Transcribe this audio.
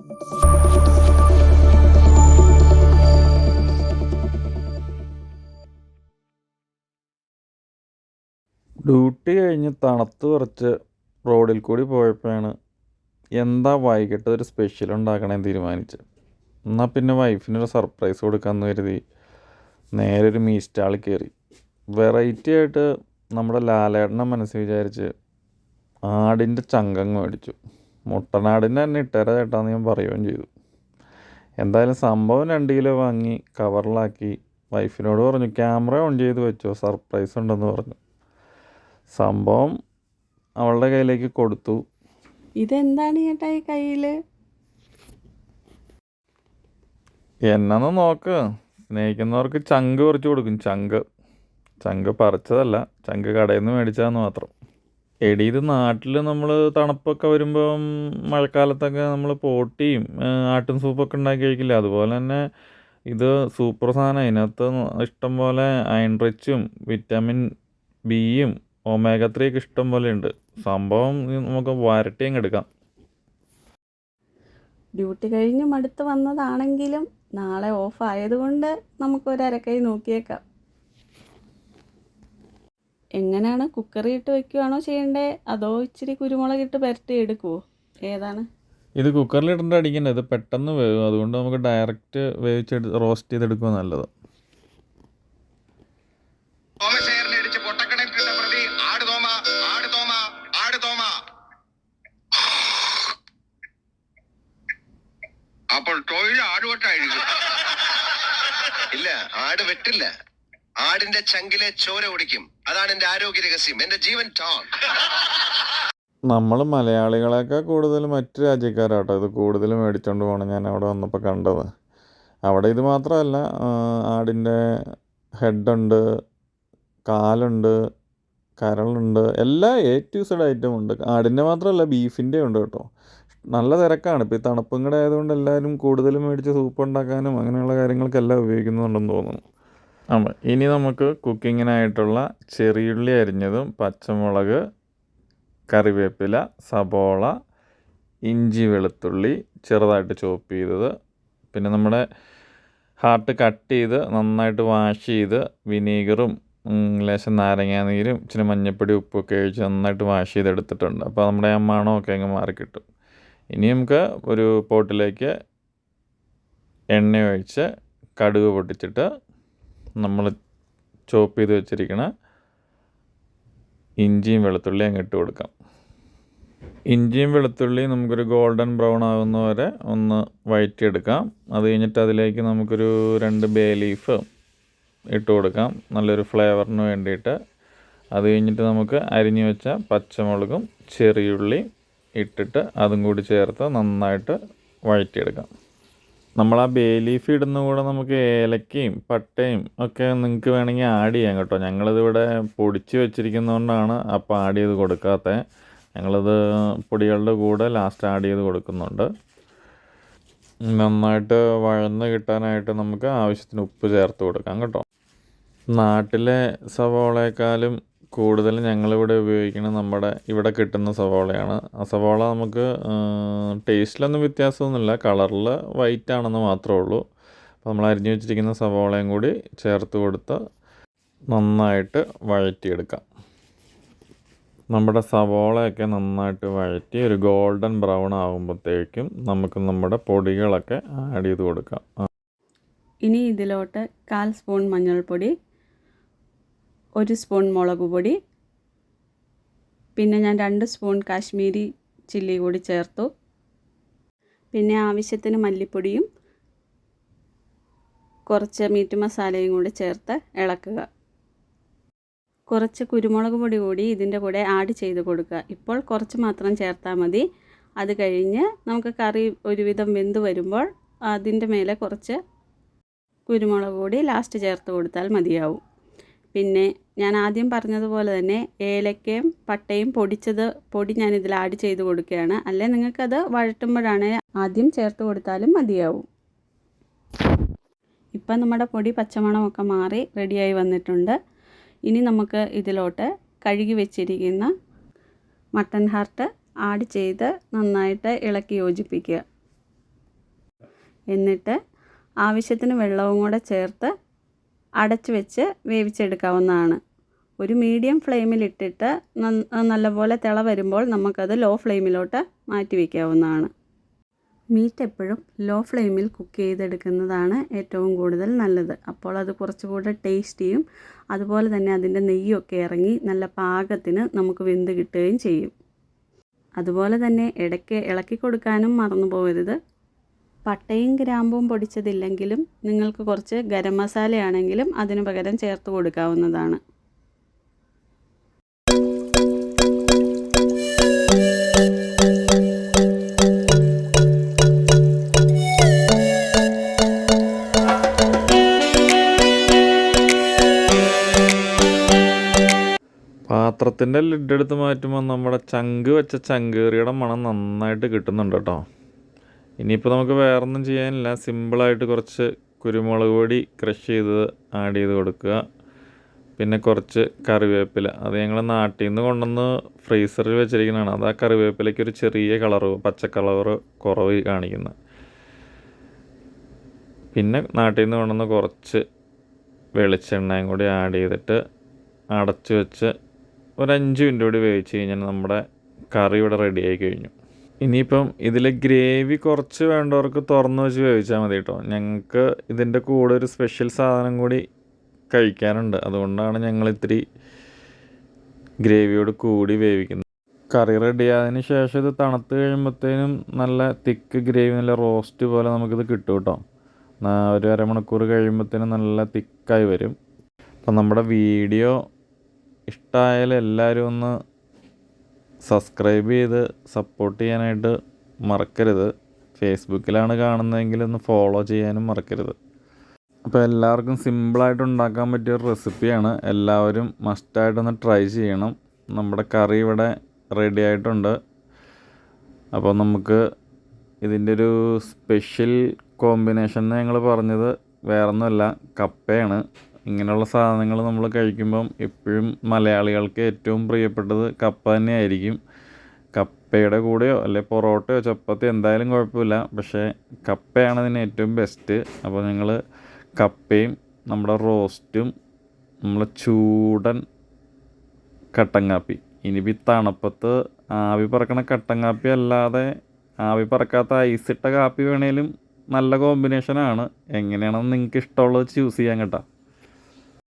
Duty കഴിഞ്ഞ് തണുത്ത് കുറച്ച് റോഡിൽ കൂടി പോയപ്പോഴാണ് എന്താ വൈകിട്ട് ഒരു സ്പെഷ്യൽ ഉണ്ടാക്കണമെന്ന് തീരുമാനിച്ചത്. എന്നാൽ പിന്നെ വൈഫിനൊരു സർപ്രൈസ് കൊടുക്കാമെന്ന് കരുതി നേരെ ഒരു മീറ്റ് സ്റ്റാളിൽ കയറി. വെറൈറ്റി ആയിട്ട് നമ്മുടെ ലാലേട്ടനെ മനസ്സിൽ വിചാരിച്ച് ആടിൻ്റെ ചങ്കങ്ങ് മേടിച്ചു. മുട്ടനാടിൻ്റെ തന്നെ ഇട്ടേരാ ചേട്ടാന്ന് ഞാൻ പറയുകയും ചെയ്തു. എന്തായാലും സംഭവം 2 കിലോ വാങ്ങി കവറിലാക്കി വൈഫിനോട് പറഞ്ഞു, ക്യാമറ ഓൺ ചെയ്ത് വെച്ചോ, സർപ്രൈസ് ഉണ്ടെന്ന് പറഞ്ഞു. സംഭവം അവളുടെ കയ്യിലേക്ക് കൊടുത്തു. ഇതെന്താണ് ചേട്ടാ ഈ കയ്യിൽ? എന്നൊന്ന് നോക്ക്, സ്നേഹിക്കുന്നവർക്ക് ചങ്ക് പറിച്ചു കൊടുക്കും. ചങ്ക് പറിച്ചതല്ല, ചങ്ക് കടയിൽ നിന്ന് മേടിച്ചതെന്ന് മാത്രം. എടി, ഇത് നാട്ടിൽ നമ്മൾ തണുപ്പൊക്കെ വരുമ്പം മഴക്കാലത്തൊക്കെ നമ്മൾ പോട്ടിയും ആട്ടും സൂപ്പൊക്കെ ഉണ്ടാക്കി കഴിക്കില്ല. അതുപോലെ തന്നെ ഇത് സൂപ്പർ സാധനം. ഇതിനകത്ത് ഇഷ്ടം പോലെ അയൺ റിച്ചും വിറ്റാമിൻ ബിയും ഒമേഗ 3 ഒക്കെ ഇഷ്ടം പോലെ ഉണ്ട്. സംഭവം നമുക്ക് വരട്ടിയും എടുക്കാം. ഡ്യൂട്ടി കഴിഞ്ഞ് മടുത്ത് വന്നതാണെങ്കിലും നാളെ ഓഫ് ആയതുകൊണ്ട് നമുക്കൊരു അരക്കൈ നോക്കിയേക്കാം. എങ്ങനെയാണ്, കുക്കറി ഇട്ട് വെക്കുകയാണോ ചെയ്യണ്ടേ, അതോ ഇച്ചിരി കുരുമുളക് ഇട്ട് പുരട്ടി എടുക്കുമോ? ഏതാണ്? ഇത് കുക്കറിലിട്ടിട്ട് അടിക്കണ്ട, ഇത് പെട്ടെന്ന് വേവും. അതുകൊണ്ട് നമുക്ക് ഡയറക്റ്റ് റോസ്റ്റ് ചെയ്തെടുക്കുക നല്ലത്. അപ്പോൾ തൊഴിൽ ആടുവട്ടായിരിക്കും. ഇല്ല, ആട് വെട്ടില്ല. ആടിന്റെ ചങ്കിലെ ചോര ഓടിക്കും. അതാണ് എന്റെ ആരോഗ്യ രഹസ്യം, എന്റെ ജീവൻ ടോൺ. നമ്മൾ മലയാളികളെക്കാൾ കൂടുതൽ മറ്റു രാജ്യക്കാരാട്ടോ ഇത് കൂടുതൽ മേടിച്ചുകൊണ്ട് പോകണം. ഞാൻ അവിടെ വന്നപ്പോൾ കണ്ടത്. അവിടെ ഇത് മാത്രമല്ല, ആടിൻ്റെ ഹെഡുണ്ട്, കാലുണ്ട്, കരളുണ്ട്, എല്ലാ A to Z ഐറ്റം ഉണ്ട്. ആടിൻ്റെ മാത്രമല്ല, ബീഫിൻ്റെ ഉണ്ട് കേട്ടോ. നല്ല തിരക്കാണ്. ഇപ്പോൾ ഈ തണുപ്പും കൂടെ ആയതുകൊണ്ട് എല്ലാവരും കൂടുതലും മേടിച്ച് സൂപ്പ് ഉണ്ടാക്കാനും അങ്ങനെയുള്ള കാര്യങ്ങൾക്കെല്ലാം ഉപയോഗിക്കുന്നുണ്ടെന്ന് തോന്നുന്നു. ഇനി നമുക്ക് കുക്കിങ്ങിനായിട്ടുള്ള ചെറിയുള്ളി അരിഞ്ഞതും, പച്ചമുളക്, കറിവേപ്പില, സബോള, ഇഞ്ചി, വെളുത്തുള്ളി ചെറുതായിട്ട് ചോപ്പ് ചെയ്തത്, പിന്നെ നമ്മുടെ ഹാർട്ട് കട്ട് ചെയ്ത് നന്നായിട്ട് വാഷ് ചെയ്ത് വിനീഗറും ലേശം നാരങ്ങാനീരും ഇച്ചിരി മഞ്ഞൾപ്പൊടി ഉപ്പൊക്കെ ഒഴിച്ച് നന്നായിട്ട് വാഷ് ചെയ്തെടുത്തിട്ടുണ്ട്. അപ്പോൾ നമ്മുടെ ആ മണമൊക്കെ അങ്ങ് മാറിക്കിട്ടും. ഇനി നമുക്ക് ഒരു പോട്ടിലേക്ക് എണ്ണ ഒഴിച്ച് കടുക് പൊട്ടിച്ചിട്ട് നമ്മൾ ചോപ്പ് ചെയ്ത് വെച്ചിരിക്കണ ഇഞ്ചിയും വെളുത്തുള്ളിയും അങ്ങ് ഇട്ട് കൊടുക്കാം. ഇഞ്ചിയും വെളുത്തുള്ളിയും നമുക്കൊരു ഗോൾഡൻ ബ്രൗൺ ആകുന്ന വരെ ഒന്ന് വഴറ്റിയെടുക്കാം. അത് കഴിഞ്ഞിട്ട് അതിലേക്ക് നമുക്കൊരു 2 ബേ ലീഫ് ഇട്ട് കൊടുക്കാം, നല്ലൊരു ഫ്ലേവറിന് വേണ്ടിയിട്ട്. അത് കഴിഞ്ഞിട്ട് നമുക്ക് അരിഞ്ഞു വെച്ച പച്ചമുളകും ചെറിയുള്ളിയും ഇട്ടിട്ട് അതും കൂടി ചേർത്ത് നന്നായിട്ട് വഴറ്റിയെടുക്കാം. നമ്മൾ ആ ബേ ലീഫ് ഇടുന്ന കൂടെ നമുക്ക് ഏലക്കയും പട്ടയും ഒക്കെ നിങ്ങൾക്ക് വേണമെങ്കിൽ ആഡ് ചെയ്യാം കേട്ടോ. ഞങ്ങളിതിവിടെ പൊടിച്ച് വെച്ചിരിക്കുന്നതുകൊണ്ടാണ് അപ്പോൾ ആഡ് ചെയ്ത് കൊടുക്കാത്തത്. ഞങ്ങളിത് പൊടികളുടെ കൂടെ ലാസ്റ്റ് ആഡ് ചെയ്ത് കൊടുക്കുന്നുണ്ട്. നന്നായിട്ട് വഴന്ന് കിട്ടാനായിട്ട് നമുക്ക് ആവശ്യത്തിന് ഉപ്പ് ചേർത്ത് കൊടുക്കാം കേട്ടോ. നാട്ടിലെ സവോളയെക്കാളും കൂടുതൽ ഞങ്ങളിവിടെ ഉപയോഗിക്കുന്നത് നമ്മുടെ ഇവിടെ കിട്ടുന്ന സവോളയാണ്. ആ സവോള നമുക്ക് ടേസ്റ്റിലൊന്നും വ്യത്യാസമൊന്നുമില്ല, കളറിൽ വൈറ്റ് ആണെന്ന് മാത്രമേ ഉള്ളൂ. അപ്പോൾ നമ്മൾ അരിഞ്ഞു വെച്ചിരിക്കുന്ന സവോളയും കൂടി ചേർത്ത് കൊടുത്ത് നന്നായിട്ട് വഴറ്റിയെടുക്കാം. നമ്മുടെ സവോളയൊക്കെ നന്നായിട്ട് വഴറ്റി ഒരു ഗോൾഡൻ ബ്രൗൺ ആകുമ്പോഴത്തേക്കും നമുക്ക് നമ്മുടെ പൊടികളൊക്കെ ആഡ് ചെയ്ത് കൊടുക്കാം. ഇനി ഇതിലോട്ട് 1/4 സ്പൂൺ മഞ്ഞൾപ്പൊടി, 1 സ്പൂൺ മുളക് പൊടി, പിന്നെ ഞാൻ 2 സ്പൂൺ കാശ്മീരി ചില്ലി കൂടി ചേർത്തു. പിന്നെ ആവശ്യത്തിന് മല്ലിപ്പൊടിയും കുറച്ച് മീറ്റ് മസാലയും കൂടി ചേർത്ത് ഇളക്കുക. കുറച്ച് കുരുമുളക് പൊടി കൂടി ഇതിൻ്റെ കൂടെ ആഡ് ചെയ്ത് കൊടുക്കുക. ഇപ്പോൾ കുറച്ച് മാത്രം ചേർത്താൽ മതി. അത് കഴിഞ്ഞ് നമുക്ക് കറി ഒരുവിധം വെന്ത് വരുമ്പോൾ അതിൻ്റെ മേലെ കുറച്ച് കുരുമുളക് പൊടി ലാസ്റ്റ് ചേർത്ത് കൊടുത്താൽ മതിയാവും. പിന്നെ ഞാൻ ആദ്യം പറഞ്ഞതുപോലെ തന്നെ ഏലക്കയും പട്ടയും പൊടി ഞാനിതിൽ ആഡ് ചെയ്ത് കൊടുക്കുകയാണ്. അല്ലെ നിങ്ങൾക്കത് വഴറ്റുമ്പോഴാണ് ആദ്യം ചേർത്ത് കൊടുത്താലും മതിയാവും. ഇപ്പം നമ്മുടെ പൊടി പച്ചമണമൊക്കെ മാറി റെഡിയായി വന്നിട്ടുണ്ട്. ഇനി നമുക്ക് ഇതിലോട്ട് കഴുകി വെച്ചിരിക്കുന്ന മട്ടൺ ഹാർട്ട് ആഡ് ചെയ്ത് നന്നായിട്ട് ഇളക്കി യോജിപ്പിക്കുക. എന്നിട്ട് ആവശ്യത്തിന് വെള്ളവും കൂടെ ചേർത്ത് അടച്ചു വെച്ച് വേവിച്ചെടുക്കാവുന്നതാണ്. ഒരു മീഡിയം ഫ്ലെയിമിലിട്ടിട്ട് നല്ലപോലെ തിള വരുമ്പോൾ നമുക്കത് ലോ ഫ്ലെയിമിലോട്ട് മാറ്റി വയ്ക്കാവുന്നതാണ്. മീറ്റ് എപ്പോഴും ലോ ഫ്ലെയിമിൽ കുക്ക് ചെയ്തെടുക്കുന്നതാണ് ഏറ്റവും കൂടുതൽ നല്ലത്. അപ്പോൾ അത് കുറച്ചുകൂടെ ടേസ്റ്റിയും അതുപോലെ തന്നെ അതിൻ്റെ നെയ്യൊക്കെ ഇറങ്ങി നല്ല പാകത്തിന് നമുക്ക് വെന്ത് കിട്ടുകയും ചെയ്യും. അതുപോലെ തന്നെ ഇടയ്ക്ക് ഇളക്കി കൊടുക്കാനും മറന്നു പോകരുത്. പട്ടയും ഗ്രാമ്പും പൊടിച്ചതില്ലെങ്കിലും നിങ്ങൾക്ക് കുറച്ച് ഗരം മസാലയാണെങ്കിലും അതിനു പകരം ചേർത്ത് കൊടുക്കാവുന്നതാണ്. പാത്രത്തിൻ്റെ ലിഡ് എടുത്ത് മാറ്റുമ്പോൾ നമ്മുടെ ചങ്ക് വെച്ച ചങ്ക് കറിയുടെ മണം നന്നായിട്ട് കിട്ടുന്നുണ്ട് കേട്ടോ. ഇനിയിപ്പോൾ നമുക്ക് വേറൊന്നും ചെയ്യാനില്ല. സിമ്പിളായിട്ട് കുറച്ച് കുരുമുളക് പൊടി ക്രഷ് ചെയ്ത് ആഡ് ചെയ്ത് കൊടുക്കുക. പിന്നെ കുറച്ച് കറിവേപ്പില, അത് ഞങ്ങൾ നാട്ടിൽ നിന്ന് കൊണ്ടുവന്ന് ഫ്രീസറിൽ വെച്ചിരിക്കുന്നതാണ്. അത് ആ കറിവേപ്പിലയ്ക്ക് ഒരു ചെറിയ കളറ് പച്ച കളറ് കുറവ് കാണിക്കുന്നത്. പിന്നെ നാട്ടിൽ നിന്ന് കൊണ്ടുവന്ന് കുറച്ച് വെളിച്ചെണ്ണയും കൂടി ആഡ് ചെയ്തിട്ട് അടച്ച് വെച്ച് ഒരു 5 മിനിറ്റ് കൂടി വേവിച്ച് കഴിഞ്ഞാൽ നമ്മുടെ കറി ഇവിടെ റെഡിയായി കഴിഞ്ഞു. ഇനിയിപ്പം ഇതിൽ ഗ്രേവി കുറച്ച് വേണ്ടവർക്ക് തുറന്ന് വെച്ച് വേവിച്ചാൽ മതി കേട്ടോ. ഞങ്ങൾക്ക് ഇതിൻ്റെ കൂടെ ഒരു സ്പെഷ്യൽ സാധനം കൂടി കഴിക്കാനുണ്ട്. അതുകൊണ്ടാണ് ഞങ്ങൾ ഇത്തിരി ഗ്രേവിയോട് കൂടി വേവിക്കുന്നത്. കറി റെഡിയായതിന് ശേഷം ഇത് തണുത്ത് കഴിയുമ്പോഴത്തേനും നല്ല തിക്ക് ഗ്രേവി, നല്ല റോസ്റ്റ് പോലെ നമുക്കിത് കിട്ടും കേട്ടോ. ഒരു അരമണിക്കൂർ കഴിയുമ്പോഴത്തേനും നല്ല തിക്കായി വരും. അപ്പം നമ്മുടെ വീഡിയോ ഇഷ്ടമായാൽ എല്ലാവരും ഒന്ന് സബ്സ്ക്രൈബ് ചെയ്ത് സപ്പോർട്ട് ചെയ്യാനായിട്ട് മറക്കരുത്. ഫേസ്ബുക്കിലാണ് കാണുന്നതെങ്കിൽ ഒന്ന് ഫോളോ ചെയ്യാനും മറക്കരുത്. അപ്പോൾ എല്ലാവർക്കും സിമ്പിളായിട്ട് ഉണ്ടാക്കാൻ പറ്റിയൊരു റെസിപ്പിയാണ്. എല്ലാവരും മസ്റ്റായിട്ടൊന്ന് ട്രൈ ചെയ്യണം. നമ്മുടെ കറി ഇവിടെ റെഡി ആയിട്ടുണ്ട്. അപ്പോൾ നമുക്ക് ഇതിൻ്റെ ഒരു സ്പെഷ്യൽ കോമ്പിനേഷൻ ഞങ്ങൾ പറഞ്ഞത് വേറൊന്നുമല്ല, കപ്പയാണ്. ഇങ്ങനെയുള്ള സാധനങ്ങൾ നമ്മൾ കഴിക്കുമ്പം എപ്പോഴും മലയാളികൾക്ക് ഏറ്റവും പ്രിയപ്പെട്ടത് കപ്പ തന്നെയായിരിക്കും. കപ്പയുടെ കൂടെയോ അല്ലെങ്കിൽ പൊറോട്ടയോ ചപ്പാത്തി എന്തായാലും കുഴപ്പമില്ല, പക്ഷേ കപ്പയാണ് ഇതിന് ഏറ്റവും ബെസ്റ്റ്. അപ്പോൾ ഞങ്ങൾ കപ്പയും നമ്മുടെ റോസ്റ്റും നമ്മളെ ചൂടൻ കട്ടൻ കാപ്പി, ഇനിയിപ്പോൾ ഈ തണുപ്പത്ത് ആവി പറക്കണ കട്ടൻ കാപ്പി അല്ലാതെ ആവി പറക്കാത്ത ഐസിട്ട കാപ്പി വേണേലും നല്ല കോമ്പിനേഷനാണ്. എങ്ങനെയാണെന്ന് നിങ്ങൾക്ക് ഇഷ്ടമുള്ളത് ചൂസ് ചെയ്യാൻ കേട്ടോ.